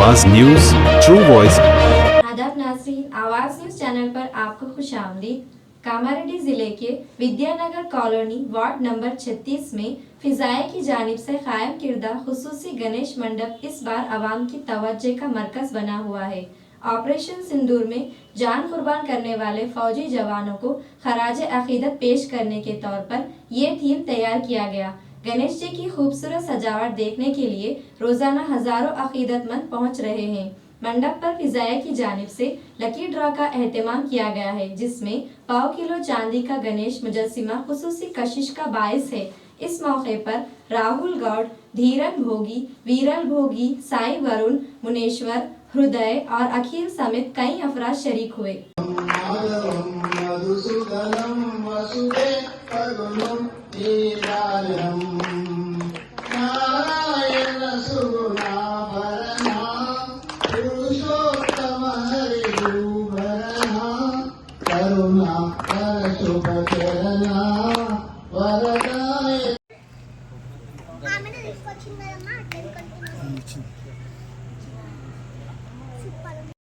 आवाज news, true voice. आदाब नाज़रीन, आवाज़ न्यूज़ चैनल पर आपको खुशामदीद। कामारेड्डी जिले के विद्यानगर कॉलोनी वार्ड नंबर 36 में फिजाए की जानिब से कायम किरदा खुसूसी गणेश मंडप इस बार आवाम की तवज्जो का मरकज बना हुआ है। ऑपरेशन सिंदूर में जान कुर्बान करने वाले फौजी जवानों को खराज अकीदत पेश करने के तौर पर ये थीम तैयार किया गया। गणेश जी की खूबसूरत सजावट देखने के लिए रोजाना हजारों अकीदतमंद पहुंच रहे हैं। मंडप पर फिजाए की जानिब से लकी ड्रॉ का एहतमाम किया गया है, जिसमें 1.5 किलो चांदी का गणेश मुजस्सिमा खुसूसी कशिश का बायस है। इस मौके पर राहुल गौड़, धीरन भोगी, वीरल भोगी, साई वरुण, मुनेश्वर, हृदय और अखिल समेत कई अफराद शरीक हुए। ఆమెను తీసుకొచ్చింది కదమ్మా అట్లా